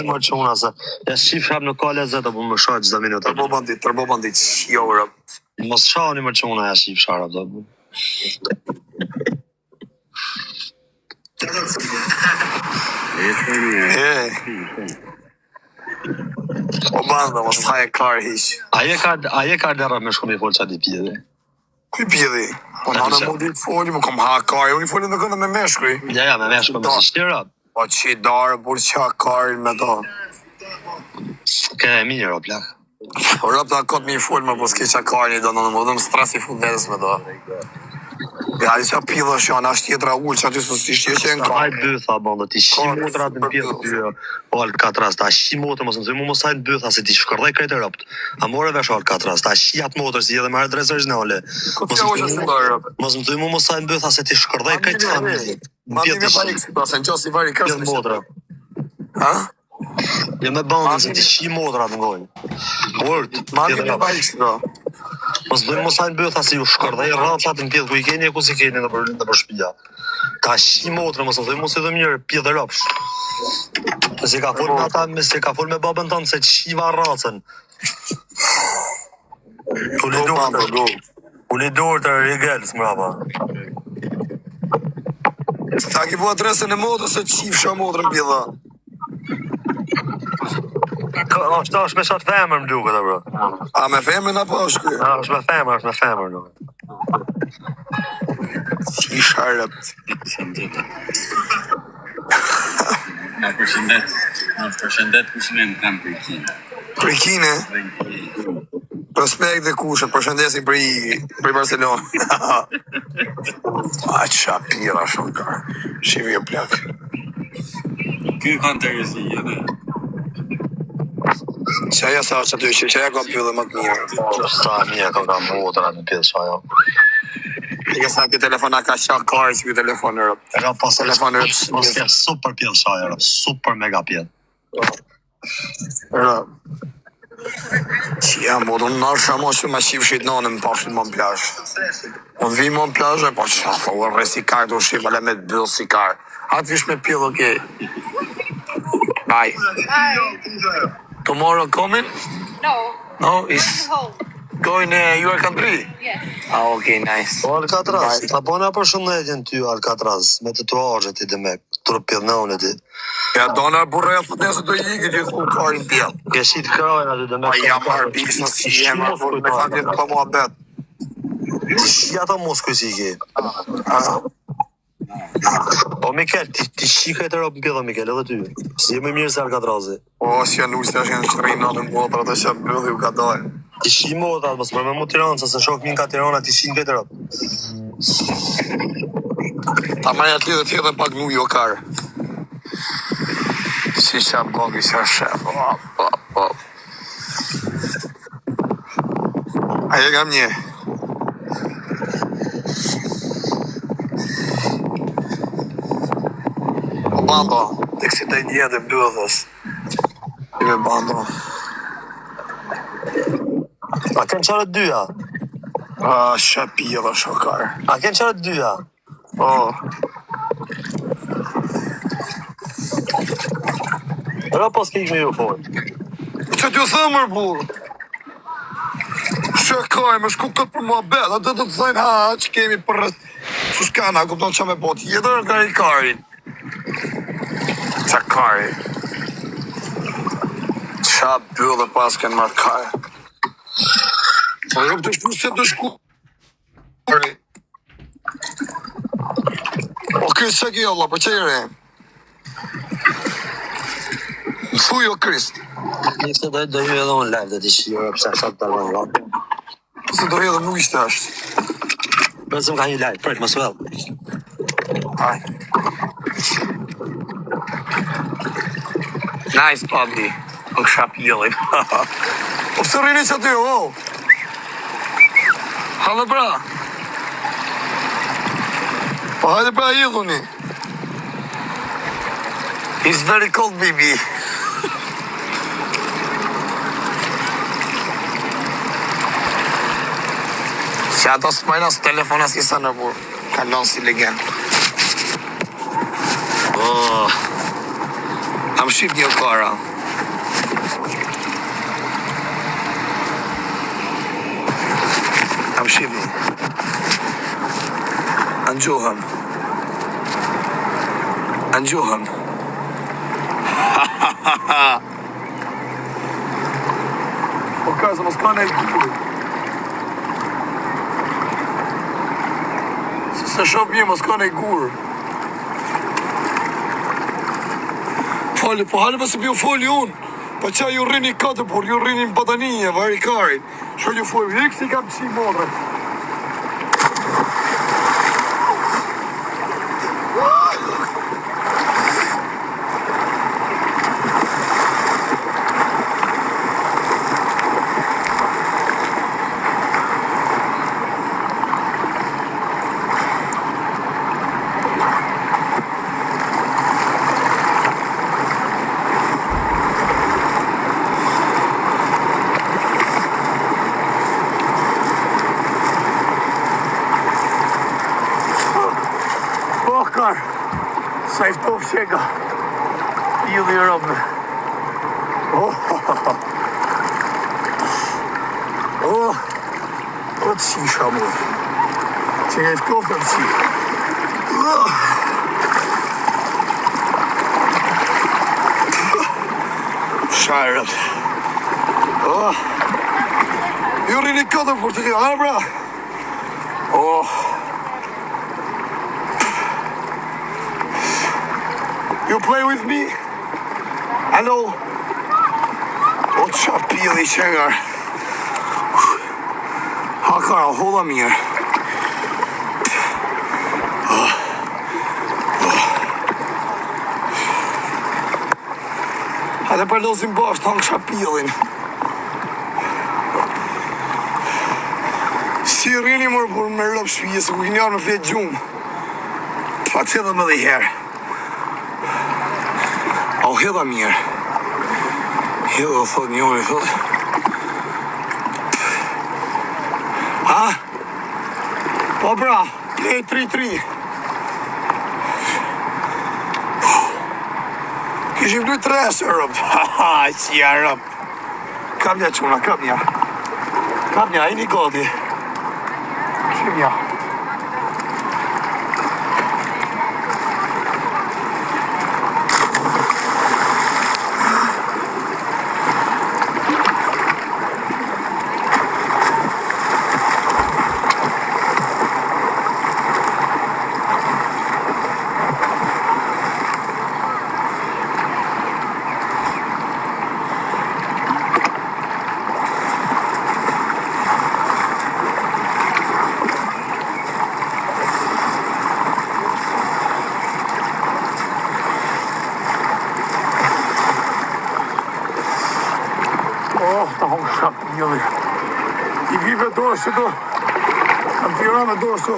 më quna se ja shqip shab në ka lezet apo më shaj gjitha minuta. Tërbo bandit, jo rëp. Mos qani më quna ja shqip sharab do. O banda, mos taj e klar hiq. Aje ka dera me shku me folë qa di pjede. Kuj pjedi? O nana më dit foli, më kom ha kar, unë i foli në këndë me meshkuj. Ja, me meshku me si shtira. O që darë, bur qa karin me ta. Ke e mirë o plak. O rëp ta kot me i foli, më po s'ke qa karin i do në më, dhe më stres i fut vetës me ta. Ja, i qa pila shana, është tjetra ullë që aty së si shtje që e në Ka kar. i bëtha, banda, ti shimotrat në pjesë të o Alcatraz, ta shimotë, mos në të mu mos hajtë bëtha, se ti shkërdej krejtë e rëpt. A more vesh Alcatraz, ta shijat motër, si edhe marrë dresë originale. Këtë që u që së dojë rëp? Mos në të mu mos hajtë bëtha, se ti shkërdej krejtë familje. Ma ti me pari kësi pasën, që si vari kësë Pjesë motra. Ha? Jo me bandën, se ti shimotrat në gojnë. Urt, Ma ti me pari kësi do. mos dojmë mos hajnë bëtha si ju shkërdej racat në pjesë ku i keni e ku si keni në për shpilja. Ka shimotre, mos në dojmë mos i dhe mirë, pjesë dhe rëpsh. Se ka fol me ata, se ka fol me babën tonë se qiva racën. Uli dorë të regelës mrapa. Ta ki po adresën e modës se qifësha modrën pjeda. është me shatë femër më duke të bro. A me femrin apo është kërë? është me femër duke. Si sharët. Në përshëndet kushin në kam për kine. Për i kine, prospekt dhe kushët, përshëndesin për i Barcelona. A qa pira shumë ka. Shimi e plak. Ky kanë të rëzi, jene. Qaja sa që aty, qaja ka pjë dhe më të mirë. Sa mija ka motra në pjesë shaja. I ka sa këtë telefona ka qa karë që këtë telefon në rëp. E ka pas Telefon rëp. Mos ke super pjesë shaja, super mega pjesë. Rëp. Që jam, bo, unë nërë shamo që me shifshit në më pafshin më në plash. Unë vi më në plash, po qafa, u rre si karë të shif, ale me të bëllë si karë. Hatë vish me pjellë, okej. Bye. Tomorrow coming? No. No, it's Home. going your country? Yes. Ah, okay, nice. O Alcatraz, ta bona për shëndetjen ty Alcatraz, me tatuazhet i dhe me trupillnonet i. Ja, dona burre, thot nëse do jike që thu karin pjellë. Ke shit krajnë aty dhe me... A jam marrë bisnë si jem, me fatin të mua bet. Ja ta Moskoj si ke. O Mikel, ti shikaj të ropë në pjellë, Mikel, edhe ty. Si jemi mirë se Alcatrazi. O, si janë ullë, si ashtë janë qërinë në të motër, atë që bëllë ju ka dojë. Ti shi motat, mos mërë me mu Tiranë, se shok min ka Tirana, ti shi në vetë ropë. Ta marja të lidhe tjetë dhe pak nu jo karë. Si që bëgë, si shep. Aje kam një. O bando, të kësi të i djetë e bëdhës. I me bando. kënë qare dyja? Shapira, shokar. A kënë qare dyja? Po. Ra pas ke me ju folë. Që t'ju thëmër, burë? Shokaj, me shku këtë për mua bet, atë të thëjnë, që kemi për rëst. Që s'kana, kupton që me bot tjetër, nga i karin. Qa kari? Qa bëllë pas kënë marrë kari? Po rëpë të shpu se të shku. O Krist, që ki Allah, për që i re? Më thuj o Krist. Nëse do ju edhe unë live dhe t'i shqyre, pëse sa të dalë në Se do edhe nuk ishte ashtë. Përëzëm ka një live, prejtë, më suel. Aj. Nice, Pabli. O kësha pjellin. O pëse rini që aty, o? Hale bra. Po hajde bra idhuni. It's very cold, baby. Që ato s'majna së telefonas i sa në burë. Kalon si legend. Oh. Am shqip një kara. Am shqip një. Anxohem. Anxohem. O kazë, mos ka në e gurë. Se shop një, mos ka në e gurë. Fali, po halë pëse pjo foli unë. Pa qa ju rrini katër, por ju rrini në badanije, vari karin. Shë ju foli, hek si kam qi modre. Sa i ftof shega. Ili i rëbë. O të shisha mu. Që nga i ftof të të shi. Shajrët. Ju rini këtër për të të hanë, bra. You play with me? Hello? O qa pili qengar. Hakara, holla mirë. Hajde përlozim bashkë, hangë qa pilin. Si rini mërë për më rëpë shpije, se ku kini arë me fletë gjumë. Pa të edhe më dhe herë. O, hedha mirë. Hedha, thot njëri, thot. Ha? Po, bra, play 3-3. Kishim 2-3 rëp. Ha, që ja rëp. Kam një quna, kam një. Kam një, i një godi. Shim një. Ta hongë shak njëri. I vive dorë që do. Kam tira me dorë që.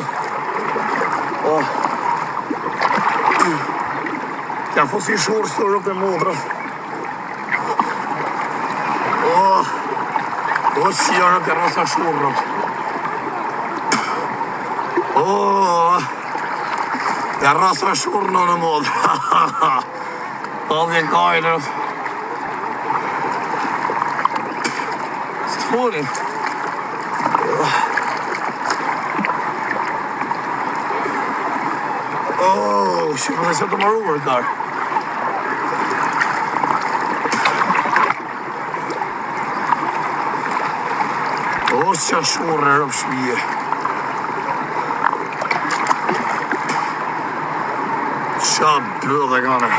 Kja fosi shorë së rëpë e modrës. O, si janë të rasa shurët. O, të rasa shurë në modë. Adhje kajlët. Së të folin. O, shqipë dhe se të maruar kërë. O, që shurë e rëpë shmije. Qa bërë dhe gane.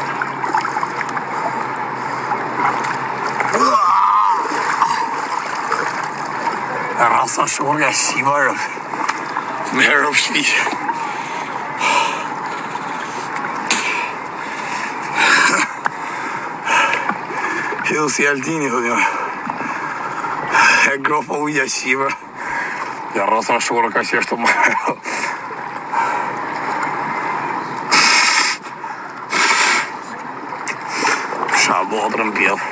E rasa shurë e shqiva rëpë. Me rëpë shmije. Hidhë si Altini, thë një. E grofa uja shiva. Ja rasa shurë ka qeshtë më. Qa bodrën pjellë.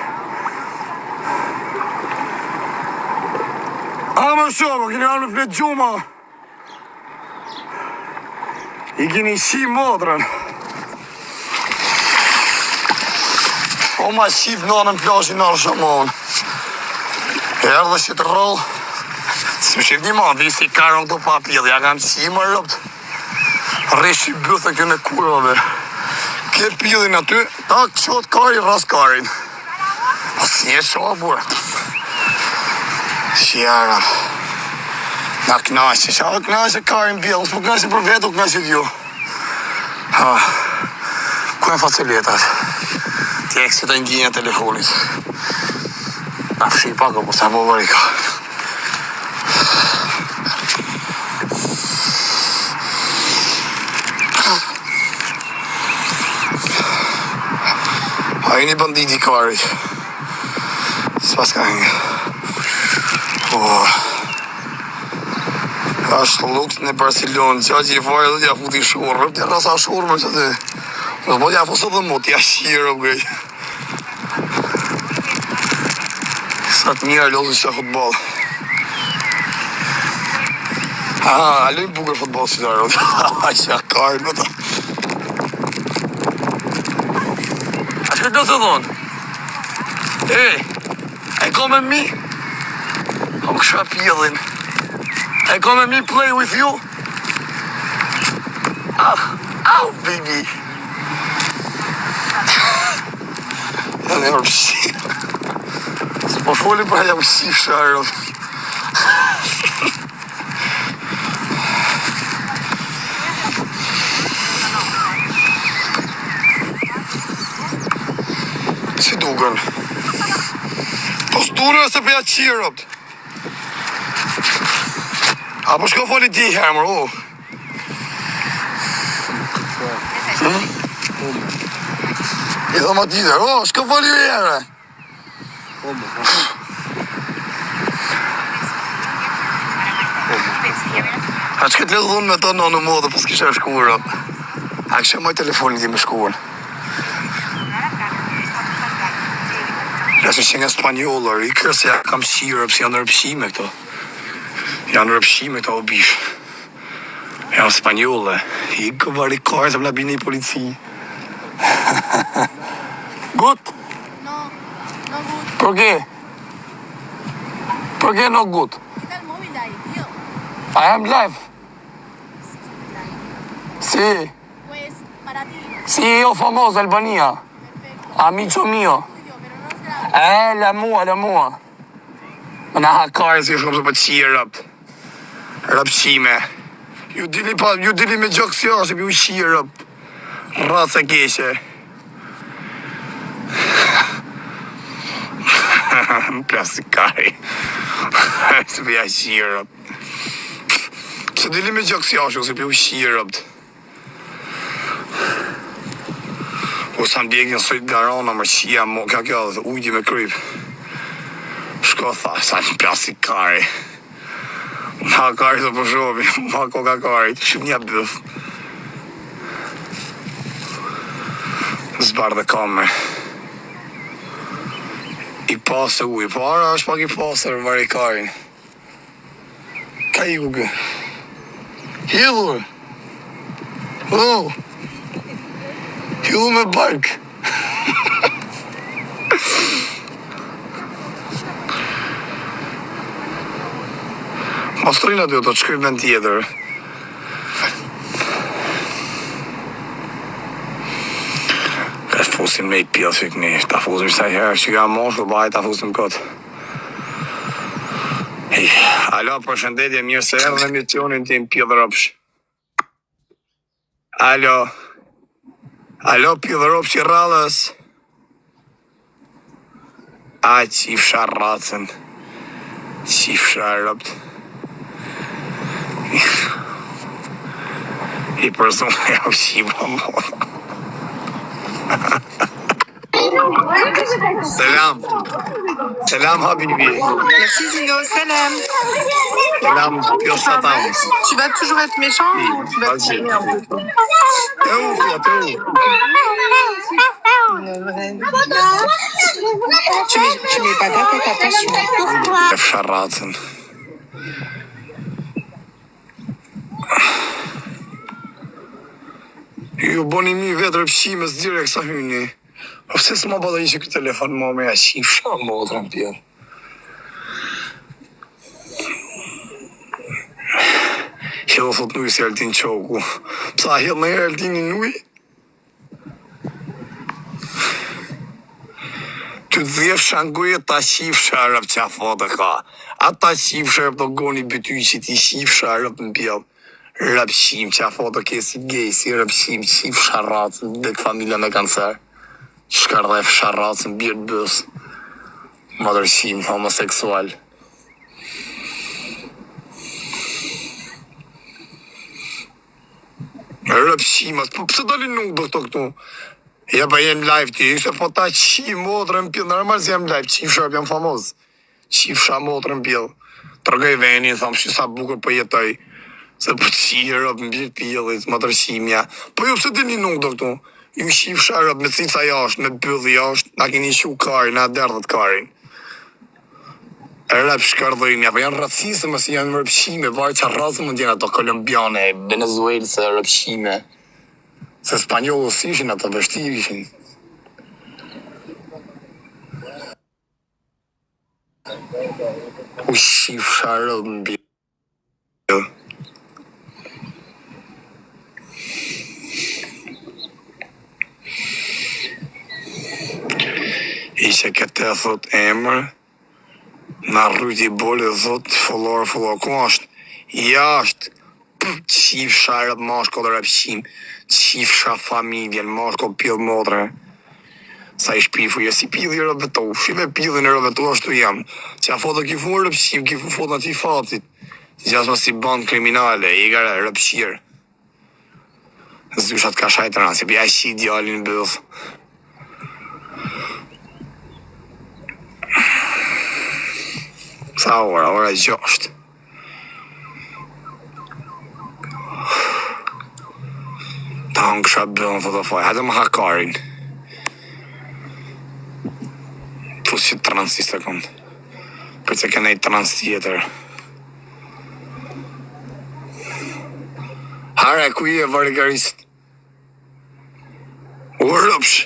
A më shumë, kini arë në fletë gjuma. I kini shi modrën. O ma shif në në plashin në shamon. Erë dhe që të rollë. Së më shif një ma, di si karën këto papillë. Ja kam qi më rëpt. Reshi bëthë kjo në kurvave. Ke pillin aty, tak qot kari ras karin. Pas një shoha burë. Shjera. Na knashe, qa knashe karin bjellë. Së më knashe për vetë, u knashe t'ju. Ku e faciletat? Tekstit e ngjinja telefonit. Na fshi pak o përsa po varika. A i një banditi kari. S'pas ka një. Ashtë luks në Barcelona. Qa që i fajë dhe t'ja futi shurë. T'ja rasa shurë me që të... Në po t'ja fosë dhe mu, t'ja shirë grej. Sa të mirë lodhë që futbol. Alojnë bukër futbol që të arrot. Që karë me ta. A që do të thonë? E ko me mi? O më kësha pjellin. E ko me mi play with you? Au, baby. Janë e orëpsi. Po folim për jam si sharën. Si duken? Po s'dune se përja qirët. Apo shko foli ti hermër, o? I dhe ma titër, o, shko foli u herë. A që këtë ledhë dhunë me të në modë, pas kisha shkurë. A kështë moj telefonin ti me shkurën. Lasë që nga spanjollër, i kërë se ja kam shirë, pësë janë rëpshime këto. Janë rëpshime këto o bishë. Janë spanjollë, i këvari karë se më nabini i polici. Gut? No, no good. ¿Por qué? ¿Por qué no good? Quita el móvil de ahí, tío. I am live. Sí, Pues, para ti. CEO famoso, Albania. Perfecto. Amico mio. Tuyo, pero no es grave. La mua. Më na ha karë si shumë se për qirët. Rëpshime. Ju dili me gjokë si është, ju qirët. Rëtë e keshe. Më plasë kari. Se për ja qirët. Se dili me gjokë si është, se për ju qirët. U sa më djekën sojt garona më qia mo, ka kjo dhe ujti me kryp. Shko tha, sa një plasë kari. Ma kari të përshobi, ma koka kari, shumë një bëf. Zbar dhe kamer. I pasë uj, para është pak I pasër varikarin. Ka I ku kë? Hidhur! Oh! Hidhur me bark! Mastrina duhet të shkryp vend tjetër. Ka fusim me I pjellë fikni, ta fusim sa herë që ka moshku, baj ta fusim këtë. Hey, alo, përshëndetje, mirë se erdhe në emisionin tim pjellë rëpsh. Alo, pjellë rëpsh I rallës. A, qifsha racën, qifsha rëpt. I person e u shima mora. Selam. Selam habibi. Merci Zino, salam. Selam pio satan. Tu vas toujours être méchant ou tu vas te Vas-y. calmer un peu toi? T'es où toi, t'es où? Tu mets pas ta tête, attention. Qifsha racën. Ju boni mi vetë rëpshimes direkt sa hyni. Po pse s'ma bada ishe këtë telefon më me a qifsha motrën pjerë. Hjellë thot nuj si Altin Qoku. Psa hjellë në herë Altini nuj? Ty dhjef shanguje ta qifsha rëp qa fote ka. Ata qifsha rëp do goni bëty që ti qifsha rëp në pjellë. Rëpshim, qa foto ke si gej, si rëpshim, qif sharratën, dhe familja me kancer. Shkardhef sharratën, birë bës. Madërshim, homoseksual. Rëpshimat, po pëse dalin nuk do këto? Ja pa jem live ti, se po ta qi motrën pjellë, normal si jem live, qif sharp jam famoz. Qif sha motrën pjellë. Tërgoj venin, thamë shi sa bukur po jetoj. Se po qirëp në bjerë pjellit, më tërshimja. Po jo pëse të një nuk do këtu? Ju shif sharëp me cica jashtë, me bëllë jashtë, na keni shu karin, na derdhët karin. Rëp shkardhojnë, po janë raciste mësi janë rëpshime, varë që rrasë mund jenë ato kolombiane, venezuelëse rëpshime. Se spanjollës ishin ato vështirë ishin. U shif sharëp në bjerë. Ishe këtë e thot emër, na rryti bolë dhe thot follor, ku është? Jashtë, qifsha rëp mashko dhe rëpshim, qifsha familjen, mashko pjellë motre. Sa I shpifu, jesi pjellë I rëvetu, shive pjellë në rëvetu ashtu jam. Qa foto kifu rëpshim, kifu foto në ti fatit. Gjas më si band kriminale, I gare rëpshirë. Zyshat ka shajtë rënë, si pja shi djallin bëth. Sa ora 6. Ta hëngë kësha bëllën të faj, hajde më hakarin. Plus që trans I sekund. Për që këne I trans tjetër. Hare, ku I e vargarist? U rëpsh.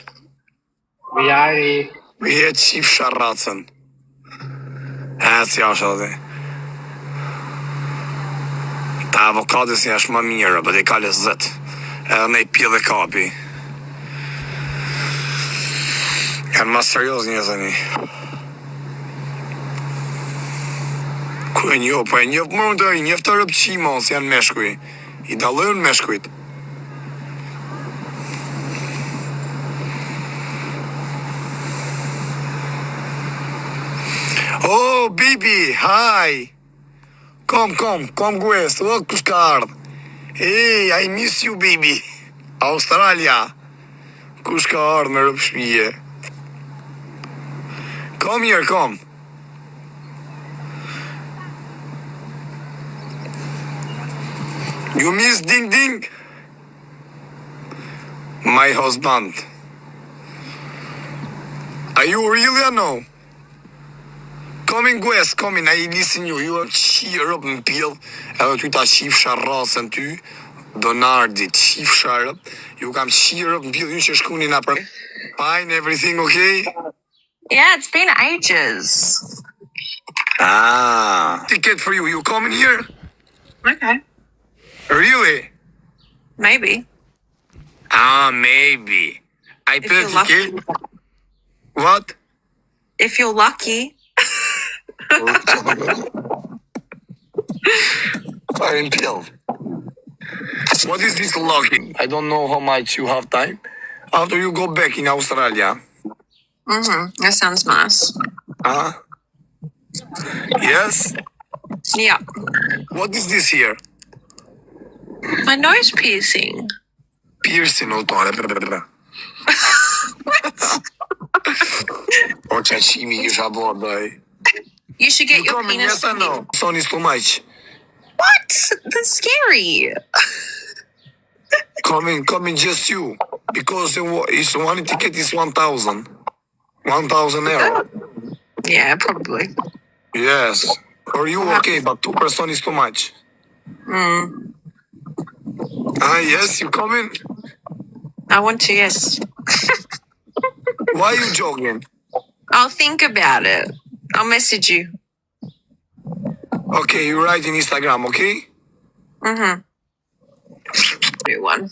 Vjari. Vje qif sharracën. Si ashtë edhe. Ta avokatës një është më mirë, për I ka lezet. Edhe ne I pje dhe kapi. Janë ma serios një zëni. Ku e njo, po e njo për më të I njëftë të rëpqima, si janë meshkuj. I dalojnë meshkujt. Oh, baby, hi. Come, West. Oh, kush ka ardh? Hey, I miss you, baby. Australia. Kush ka ardh me rëpshpije? Come here, come. You miss Ding Ding? My husband. Are you really or no? Coming West, coming, I listen you cheer up në pjell, edhe ty ta qifsha rasën ty, Donardi, qifsha up, ju kam cheer up në pjell, ju që shkuni na për... Fine, everything okay? Yeah, it's been ages. Ah. Ticket for you, you coming here? Okay. Really? Maybe. Ah, maybe. I If pay you're lucky. ticket. What? If you're lucky. I'm pilled. What is this lucky? I don't know how much you have time. After you go back in Australia. That sounds nice. Huh? Yes? Yeah. What is this here? My nose piercing. Piercing, autore. O qaqimi kisha bo, doj. You should get You your coming, penis. yes or no? Son is too much. What? That's scary. Coming just you. Because it's one ticket is 1,000. 1,000 euro. Yeah, probably. Yes. For you, okay, but 2 person is too much. Ah, yes, you coming? I want to, yes. Why you jogging? I'll think about it. I'll message you. Okay, you write in Instagram, okay? Do one.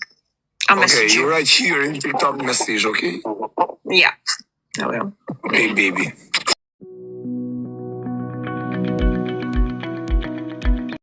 I'll Okay, message you you. write here in TikTok message, okay? Yeah, I will. Okay, baby.